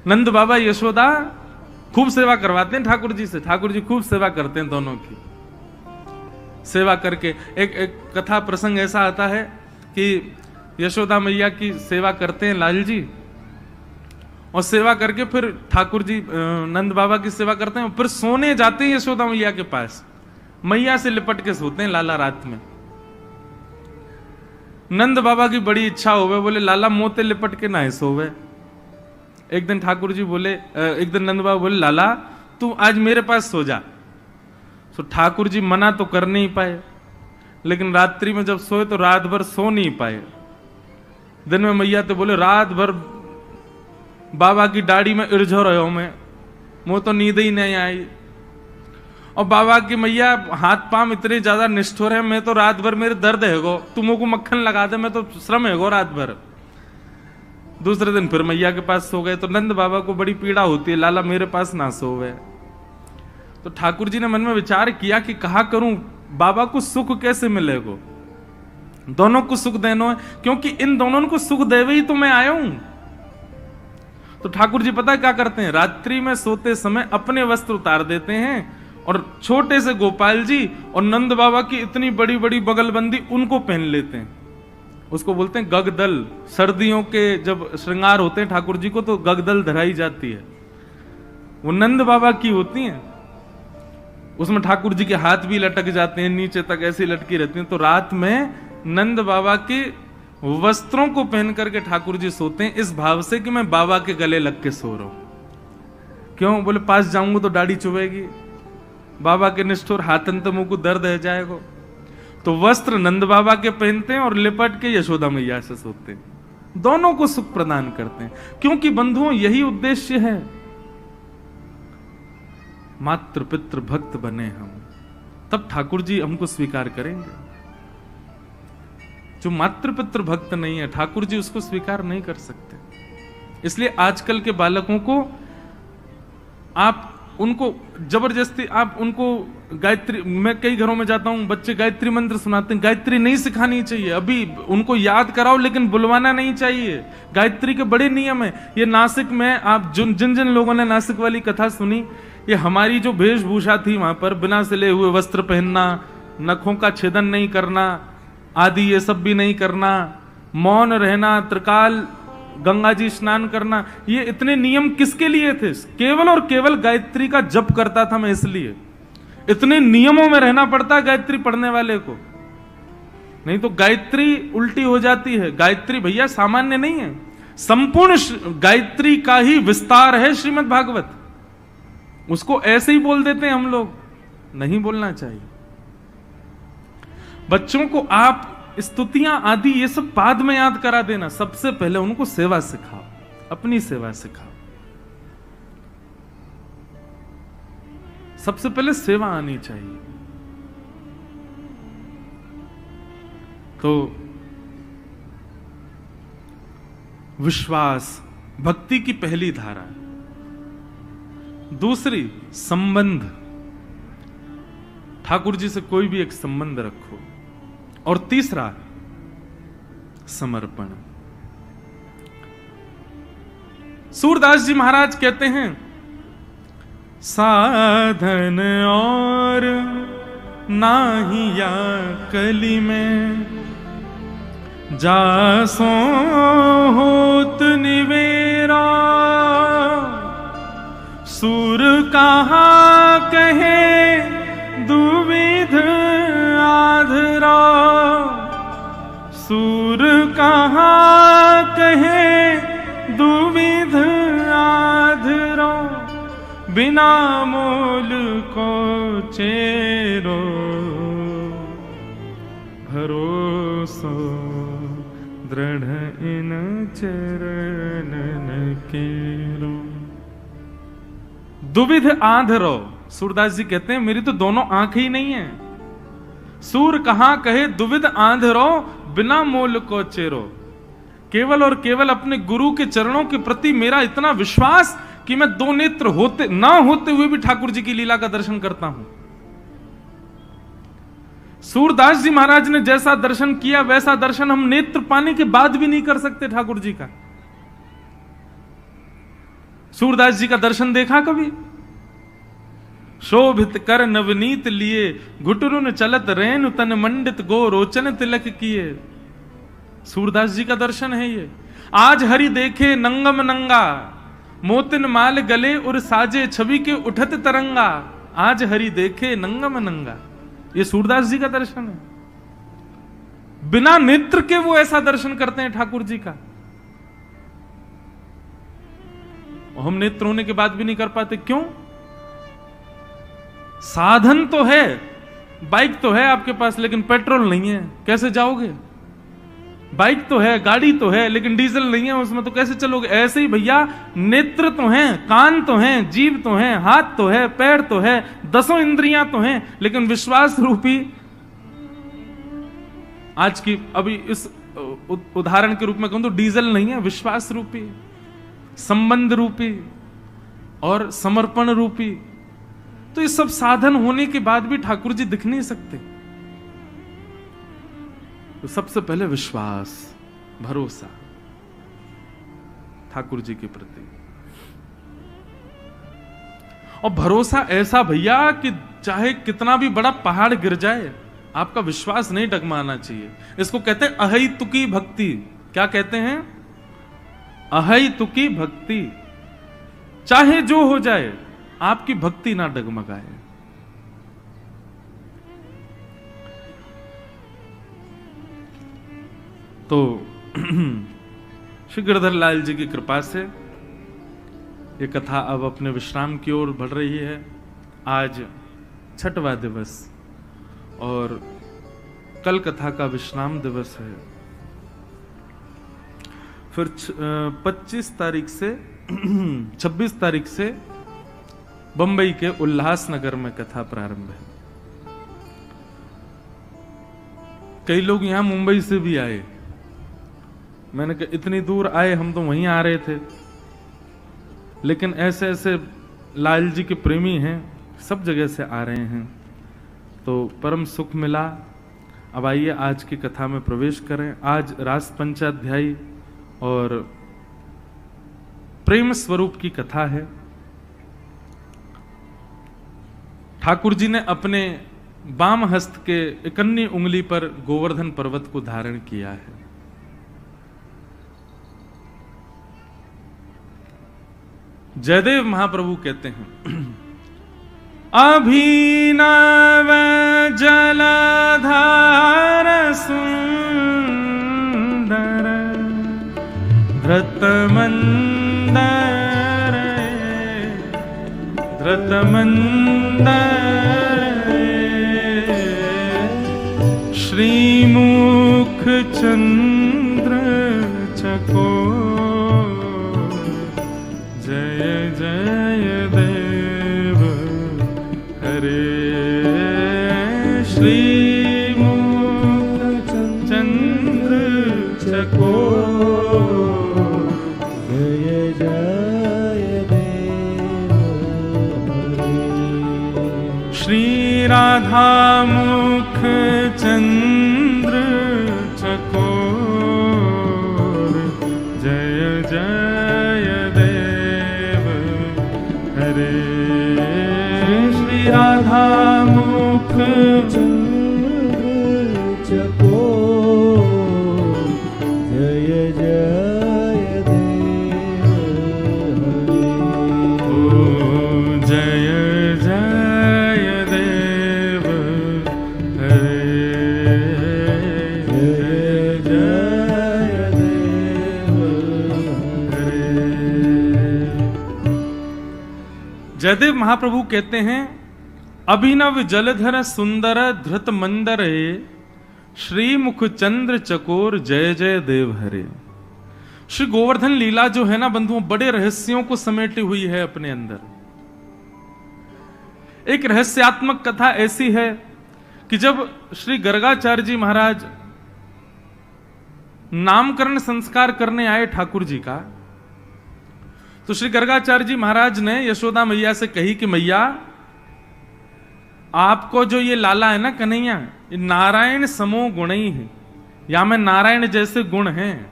नंद बाबा यशोदा खूब सेवा करवाते हैं ठाकुर जी से, ठाकुर जी खूब सेवा करते हैं दोनों की। सेवा करके एक कथा प्रसंग ऐसा आता है कि यशोदा मैया की सेवा करते हैं लाल जी, और सेवा करके फिर ठाकुर जी नंद बाबा की सेवा करते हैं, फिर सोने जाते हैं यशोदा मैया के पास, मैया से लिपट के सोते हैं लाला रात में। नंद बाबा की बड़ी इच्छा होवे, बोले लाला मोते लिपट के ना सोवे। एक दिन ठाकुर जी बोले, एक दिन नंद बाबा बोले लाला तू आज मेरे पास सो जा। तो ठाकुर जी मना तो कर नहीं पाए, लेकिन रात्रि में जब सोए तो रात भर सो नहीं पाए। दिन में मैया तो बोले रात भर बाबा की दाढ़ी में इर्झो रहो मैं, मुझे तो नींद ही नहीं आई। और बाबा की मैया हाथ पांव इतने ज्यादा निष्ठुर है, मैं तो रात भर मेरे दर्द है गो, तुमको को मक्खन लगा दे, मैं तो श्रम है गो रात भर। दूसरे दिन फिर मैया के पास सो गए, तो नंद बाबा को बड़ी पीड़ा होती है, लाला मेरे पास ना सोवे। तो ठाकुर जी ने मन में विचार किया कि कहा करूं बाबा को सुख कैसे मिलेगा, दोनों को सुख देना है, क्योंकि इन दोनों को सुख देवे ही तो मैं आया हूं। तो ठाकुर जी पता है क्या करते हैं, रात्रि में सोते समय अपने वस्त्र उतार देते हैं और छोटे से गोपाल जी और नंद बाबा की इतनी बड़ी बड़ी बगलबंदी उनको पहन लेते हैं। उसको बोलते हैं गगदल। सर्दियों के जब श्रृंगार होते हैं ठाकुर जी को तो गगदल धराई जाती है, वो नंद बाबा की होती हैं। उसमें ठाकुर जी के हाथ भी लटक जाते हैं, नीचे तक ऐसी लटकी रहती हैं। तो रात में नंद बाबा के वस्त्रों को पहन करके ठाकुर जी सोते हैं, इस भाव से कि मैं बाबा के गले लग के सो रहा हूं। क्यों? बोले पास जाऊंगा तो दाढ़ी चुभेगी, बाबा के निष्ठुर हाथन तो मुंह को दर्द है जाएगा। तो वस्त्र नंद बाबा के पहनते हैं और लिपट के यशोदा मैया से सोते हैं, दोनों को सुख प्रदान करते हैं। क्योंकि बंधुओं यही उद्देश्य है, मातृ पितृ भक्त बने हम, तब ठाकुर जी हमको स्वीकार करेंगे। जो मातृ पितृ भक्त नहीं है ठाकुर जी उसको स्वीकार नहीं कर सकते। इसलिए आजकल के बालकों को आप उनको जबरदस्ती आप उनको गायत्री, मैं कई घरों में जाता हूं, बच्चे गायत्री मंत्र सुनाते हैं, गायत्री नहीं सिखानी चाहिए, अभी उनको याद कराओ लेकिन बुलवाना नहीं चाहिए। गायत्री के बड़े नियम है। ये नासिक में आप जिन जिन लोगों ने नासिक वाली कथा सुनी, ये हमारी जो वेशभूषा थी वहां पर बिना सिले हुए वस्त्र पहनना, नखों का छेदन नहीं करना आदि, ये सब भी नहीं करना, मौन रहना, त्रिकाल गंगा जी स्नान करना, ये इतने नियम किसके लिए थे? केवल और केवल गायत्री का जप करता था मैं, इसलिए इतने नियमों में रहना पड़ता है गायत्री पढ़ने वाले को, नहीं तो गायत्री उल्टी हो जाती है। गायत्री भैया सामान्य नहीं है, संपूर्ण गायत्री का ही विस्तार है श्रीमद् भागवत। उसको ऐसे ही बोल देते हैं हम लोग, नहीं बोलना चाहिए। बच्चों को आप स्तुतियां आदि ये सब बाद में याद करा देना, सबसे पहले उनको सेवा सिखाओ, अपनी सेवा सिखाओ। सबसे पहले सेवा आनी चाहिए। तो विश्वास भक्ति की पहली धारा, दूसरी संबंध, ठाकुर जी से कोई भी एक संबंध रखो, और तीसरा समर्पण। सूरदास जी महाराज कहते हैं, साधन और नाहिया कली में, जासो होत निवेरा, सूर कहाँ कहे दुविध आधरा, सूर कहाँ कहे दुविध आधरा, बिना मोल को चेरो, भरोसो दृढ़ इन चरणन केरो। दुविध आधरो, सूरदास जी कहते हैं मेरी तो दोनों आंख ही नहीं है। सूर कहां कहे दुविध आंधरो, बिना मोल को चेरो। केवल और केवल अपने गुरु के चरणों के प्रति मेरा इतना विश्वास कि मैं दो नेत्र होते ना होते हुए भी ठाकुर जी की लीला का दर्शन करता हूं। सूरदास जी महाराज ने जैसा दर्शन किया वैसा दर्शन हम नेत्र पाने के बाद भी नहीं कर सकते ठाकुर जी का। सूरदास जी का दर्शन देखा कभी? शोभित कर नवनीत लिए, घुटरुन चलत रेनु तन मंडित गो रोचन तिलक किए। सूरदास जी का दर्शन है ये। आज हरि देखे नंगम नंगा, मोतिन माल गले और साजे छवि के उठत तरंगा। आज हरि देखे नंगम नंगा, ये सूरदास जी का दर्शन है। बिना नेत्र के वो ऐसा दर्शन करते हैं ठाकुर जी का। हम नेत्र होने के बाद भी नहीं कर पाते, क्यों? साधन तो है, बाइक तो है आपके पास, लेकिन पेट्रोल नहीं है, कैसे जाओगे? बाइक तो है, गाड़ी तो है, लेकिन डीजल नहीं है उसमें, तो कैसे चलोगे? ऐसे ही भैया, नेत्र तो हैं, कान तो हैं, जीभ तो हैं, हाथ तो है, पैर तो है, 10 इंद्रियां तो हैं, लेकिन विश्वास रूपी, आज की अभी इस उदाहरण के रूप में कहूं तो डीजल नहीं है, विश्वास रूपी, संबंध रूपी और समर्पण रूपी। तो ये सब साधन होने के बाद भी ठाकुर जी दिख नहीं सकते। तो सबसे पहले विश्वास, भरोसा ठाकुर जी के प्रति, और भरोसा ऐसा भैया कि चाहे कितना भी बड़ा पहाड़ गिर जाए, आपका विश्वास नहीं डगमाना चाहिए। इसको कहते हैं अहैतुकी भक्ति। क्या कहते हैं? अहैतुकी भक्ति। चाहे जो हो जाए, आपकी भक्ति ना डगमगाए। तो श्री गिरधर लाल जी की कृपा से ये कथा अब अपने विश्राम की ओर बढ़ रही है। आज 6वां दिवस और कल कथा का विश्राम दिवस है। फिर 25 तारीख से 26 तारीख से बंबई के उल्लासनगर में कथा प्रारंभ है। कई लोग यहां मुंबई से भी आए। मैंने कहा इतनी दूर आए, हम तो वहीं आ रहे थे, लेकिन ऐसे ऐसे लाल जी के प्रेमी हैं, सब जगह से आ रहे हैं, तो परम सुख मिला। अब आइए आज की कथा में प्रवेश करें। आज रास पंचाध्यायी और प्रेम स्वरूप की कथा है। ठाकुर जी ने अपने बाम हस्त के इकन्नी उंगली पर गोवर्धन पर्वत को धारण किया है। जयदेव महाप्रभु कहते हैं, अभिनव जलधार सुंदर धृतमंदर श्रीमुख चंद्र चकोर जय जय देव हरे। श्रीमुख चंद्र चकोर जय जय देव हरे। श्री राधा मुख चंद्र चकोर जय जय देव हरे। श्री राधा मुख चंद्र चकोर जय जय देव हरे। ओ जय जय देव हरे। जय जय देव हरे। जयदेव महाप्रभु कहते हैं, अभिनव जलधर सुंदर धृत मंदर श्रीमुख चंद्र चकोर जय जय देव हरे। श्री गोवर्धन लीला जो है ना बंधुओं, बड़े रहस्यों को समेटी हुई है अपने अंदर। एक रहस्यात्मक कथा ऐसी है कि जब श्री गर्गाचार्य जी महाराज नामकरण संस्कार करने आए ठाकुर जी का, तो श्री गर्गाचार्य जी महाराज ने यशोदा मैया से कही कि मैया, आपको जो ये लाला है ना कन्हैया, ये नारायण समो गुण ही है, या में नारायण जैसे गुण हैं,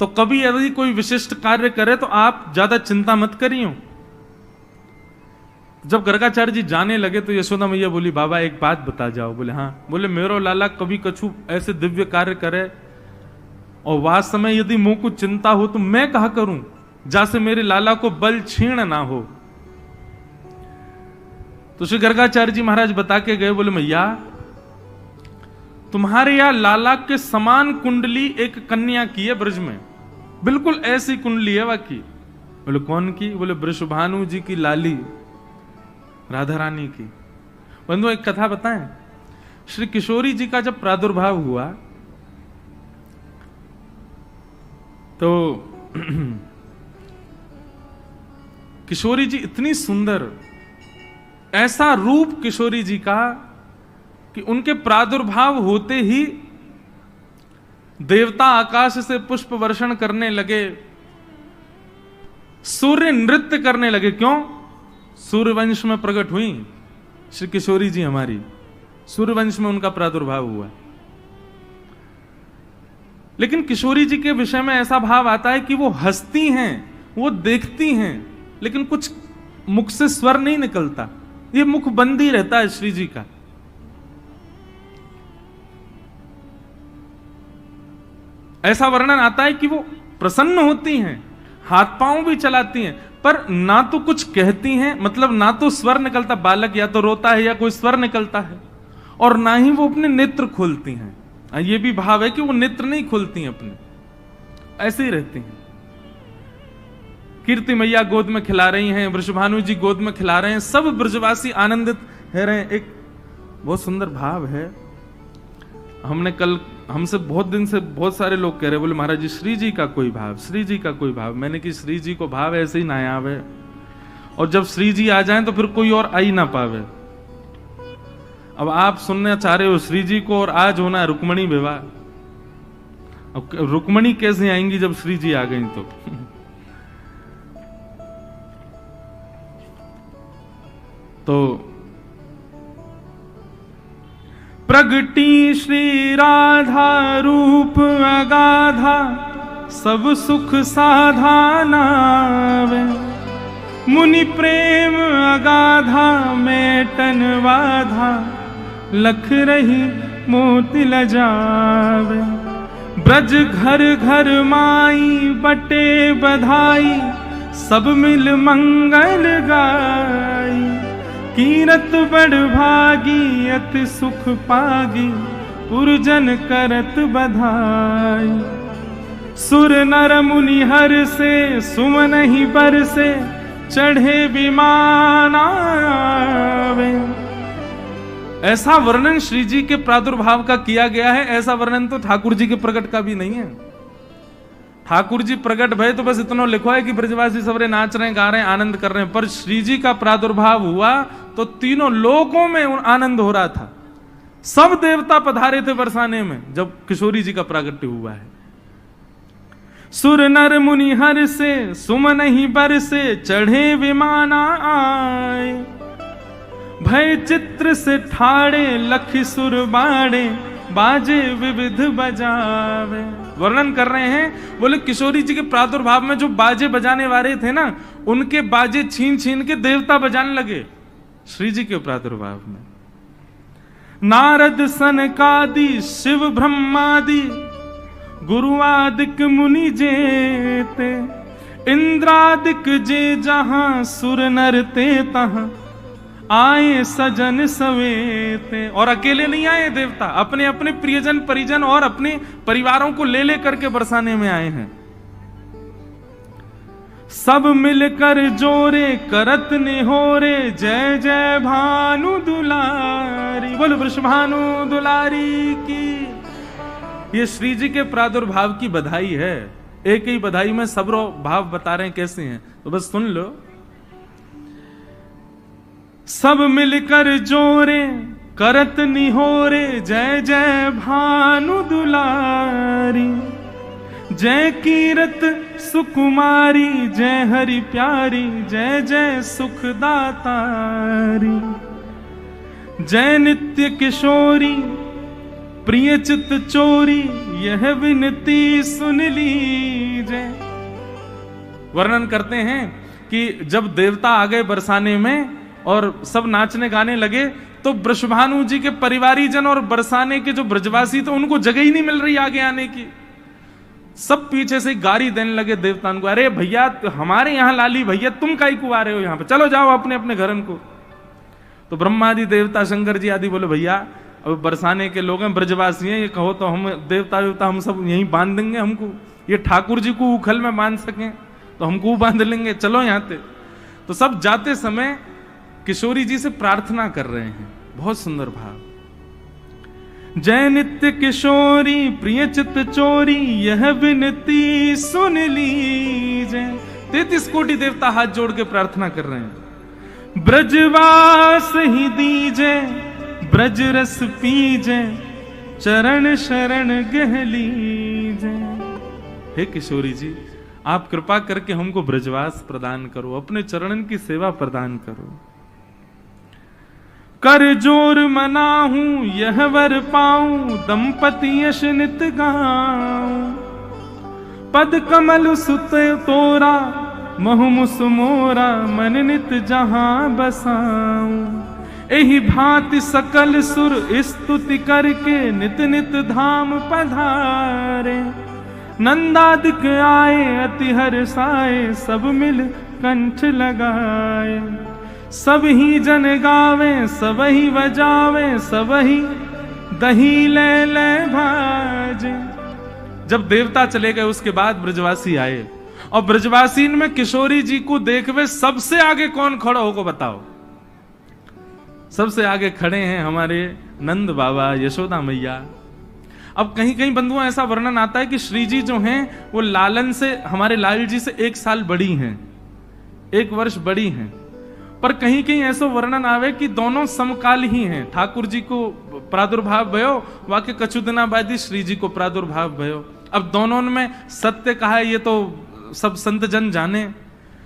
तो कभी यदि कोई विशिष्ट कार्य करे तो आप ज्यादा चिंता मत करियो। जब गर्गाचार्य जी जाने लगे तो यशोदा मैया बोली, बाबा एक बात बता जाओ। बोले हाँ। बोले मेरो लाला कभी कछु ऐसे दिव्य कार्य करे और वास्तव में यदि मुंह को चिंता हो तो मैं कहा करूं, जैसे मेरे लाला को बल क्षीण ना हो। तो श्री गर्गाचार्य जी महाराज बता के गए, बोले मैया तुम्हारे यहां लाला के समान कुंडली एक कन्या की है ब्रज में, बिल्कुल ऐसी कुंडली है वाकी। बोले कौन की? बोले वृषभानु जी की लाली राधा रानी की। बंधु एक कथा बताएं, श्री किशोरी जी का जब प्रादुर्भाव हुआ तो किशोरी जी इतनी सुंदर, ऐसा रूप किशोरी जी का कि उनके प्रादुर्भाव होते ही देवता आकाश से पुष्प वर्षण करने लगे, सूर्य नृत्य करने लगे। क्यों? सूर्यवंश में प्रकट हुई श्री किशोरी जी हमारी, सूर्यवंश में उनका प्रादुर्भाव हुआ। लेकिन किशोरी जी के विषय में ऐसा भाव आता है कि वो हंसती हैं, वो देखती हैं, लेकिन कुछ मुख से स्वर नहीं निकलता, ये मुख बंद ही रहता है श्री जी का। ऐसा वर्णन आता है कि वो प्रसन्न होती हैं, हाथ पांव भी चलाती हैं, पर ना तो कुछ कहती हैं, मतलब ना तो स्वर निकलता, बालक या तो रोता है या कोई स्वर निकलता है, और ना ही वो अपने नेत्र खोलती हैं। ये भी भाव है कि वो नेत्र नहीं खोलती हैं अपने, ऐसे ही रहती हैं। कीर्ति मैया गोद में खिला रही हैं, वृषभानु जी गोद में खिला रहे हैं, सब ब्रजवासी आनंदित है रहे हैं। एक बहुत सुंदर भाव है। हमसे बहुत दिन से बहुत सारे लोग कह रहे, बोले महाराज जी श्री जी का कोई भाव, श्री जी का कोई भाव। मैंने कि श्री जी को भाव ऐसे ही ना आवे, और जब श्री जी आ जाएं तो फिर कोई और आ ही ना पावे। अब आप सुनना चाह रहे हो श्री जी को, और आज होना है रुक्मणी विवाह। अब रुक्मणी कैसे आएंगी जब श्री जी आ गई? तो प्रगटी श्री राधा रूप अगाधा, सब सुख साधानावे, मुनि प्रेम अगाधा मेटन वाधा, लख रही मोति लजावे। ब्रज घर घर माई बटे बधाई, सब मिल मंगल गाई। कीरत बड़ भागी अति सुख पागी, पुरजन करत बधाई। सुर नर मुनि हर से सुमन ही बर से, चढ़े विमान आवे। ऐसा वर्णन श्री जी के प्रादुर्भाव का किया गया है, ऐसा वर्णन तो ठाकुर जी के प्रकट का भी नहीं है। ठाकुर जी प्रकट भय तो बस इतना लिखो है कि ब्रजवासी सबरे नाच रहे हैं, गा रहे हैं, आनंद कर रहे हैं, पर श्री जी का प्रादुर्भाव हुआ तो तीनों लोकों में आनंद हो रहा था। सब देवता पधारे थे बरसाने में जब किशोरी जी का प्रागट्य हुआ है। सुर नर मुनि हर से सुमन ही बर से, चढ़े विमाना आए। भय चित्र से ठाड़े लखि सुर बाड़े, बाजे विविध बजावे। वर्णन कर रहे हैं, बोले किशोरी जी के प्रादुर्भाव में जो बाजे बजाने वाले थे ना, उनके बाजे छीन छीन के देवता बजाने लगे श्री जी के प्रादुर्भाव में। नारद सनकादि शिव ब्रह्मादि, गुरुआदिक मुनि जेते। इंद्रादिक जे जहां सुर नर ते तहां, आए सजन सवेते। और अकेले नहीं आए देवता, अपने अपने प्रियजन परिजन और अपने परिवारों को ले ले करके बरसाने में आए हैं। सब मिलकर जोरे करत निहोरे, जय जय भानु दुलारी। बोल वृषभानु दुलारी की। ये श्री जी के प्रादुर्भाव की बधाई है। एक ही बधाई में सब भाव बता रहे हैं कैसे हैं, तो बस सुन लो। सब मिलकर जोरे करत निहोरे, जय जय भानु दुलारी। जय कीरत सुकुमारी, जय हरि प्यारी, जय जय सुखदातारी। जय नित्य किशोरी, प्रिय चित चोरी यह विनती सुन लीजिए। वर्णन करते हैं कि जब देवता आ गए बरसाने में और सब नाचने गाने लगे, तो वृषभानु जी के परिवारी जन और बरसाने के जो ब्रजवासी थे उनको जगह ही नहीं मिल रही आगे आने की। सब पीछे से गाड़ी देने लगे देवताओं को, अरे भैया हमारे यहाँ लाली भैया, तुम काई को आ रहे हो यहाँ पे, चलो जाओ अपने अपने घरन को। तो ब्रह्मादि देवता शंकर जी आदि बोले भैया अब बरसाने के लोग हैं, ब्रजवासी हैं, ये कहो तो हम देवता देवता हम सब यहीं बांध देंगे, हमको ये ठाकुर जी को उखल में बांध सकें तो हमको बांध लेंगे, चलो यहाँ पे। तो सब जाते समय किशोरी जी से प्रार्थना कर रहे हैं, बहुत सुंदर भाव। जय नित्य किशोरी प्रिय चित चोरी यह विनती सुन लीजिए। 33 कोटि देवता हाथ जोड़ के प्रार्थना कर रहे हैं। ब्रजवास ही दीजे ब्रज रस पीजे चरण शरण गह लीजे। हे किशोरी जी, आप कृपा करके हमको ब्रजवास प्रदान करो, अपने चरणन की सेवा प्रदान करो। कर जोर मनाहूं यह वर पाऊं दंपति यश नित गाऊं। पद कमल सुत तोरा महु मुस मोरा मन नित जहां बसाऊं। एहि भांति सकल सुर स्तुति करके नित नित धाम पधारे। नंदादिक आए अति हर्षाए सब मिल कंठ लगाए। सब ही जन गावे सब ही बजावे सब ही दही ले ले भाजे। जब देवता चले गए उसके बाद ब्रजवासी आए, और ब्रजवासी में किशोरी जी को देखवे सबसे आगे कौन खड़ा होगा बताओ? सबसे आगे खड़े हैं हमारे नंद बाबा, यशोदा मैया। अब कहीं कहीं बंधुओं ऐसा वर्णन आता है कि श्री जी जो हैं वो लालन से, हमारे लाल जी से 1 साल बड़ी हैं, 1 वर्ष बड़ी हैं। पर कहीं कहीं ऐसा वर्णन आवे कि दोनों समकाल ही हैं। ठाकुर जी को प्रादुर्भाव भयो, वाके कछु दिना बाद ही श्री जी को प्रादुर्भाव भयो। अब दोनों में सत्य कहा है ये तो सब संत जन जाने।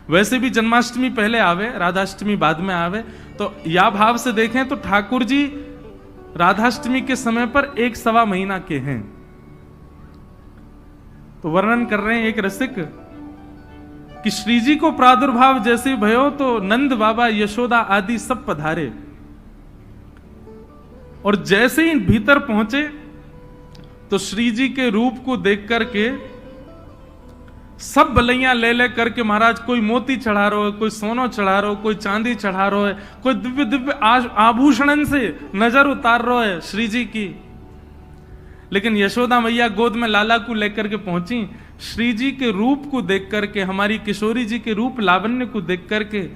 वैसे भी जन्माष्टमी पहले आवे, राधाष्टमी बाद में आवे। तो या भाव से देखें तो ठाकुर जी राधाष्टमी के समय पर 1 सवा महीना के हैं। तो वर्णन कर रहे हैं एक रसिक कि श्री जी को प्रादुर्भाव जैसे भयो तो नंद बाबा यशोदा आदि सब पधारे, और जैसे ही भीतर पहुंचे तो श्री जी के रूप को देख करके सब बलैया ले ले करके महाराज कोई मोती चढ़ा रहा है, कोई सोनो चढ़ा रहा है, कोई चांदी चढ़ा रहा है, कोई दिव्य दिव्य आभूषण से नजर उतार रहा है श्री जी की। लेकिन यशोदा मैया गोद में लाला को लेकर के पहुंची। श्री जी के रूप को देख करके, हमारी किशोरी जी के रूप लावण्य को देख करके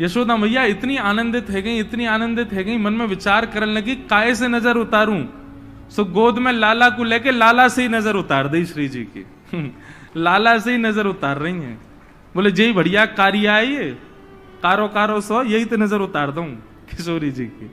यशोदा मैया इतनी आनंदित है गई, इतनी आनंदित है गई, मन में विचार करने लगी काय से नजर उतारूं। सो गोद में लाला को लेके लाला से ही नजर उतार दी श्री जी की। लाला से ही नजर उतार रही हैं। बोले जय बढ़िया कार्य आई, कारो कारो सो यही तो नजर उतार दूं किशोरी जी की।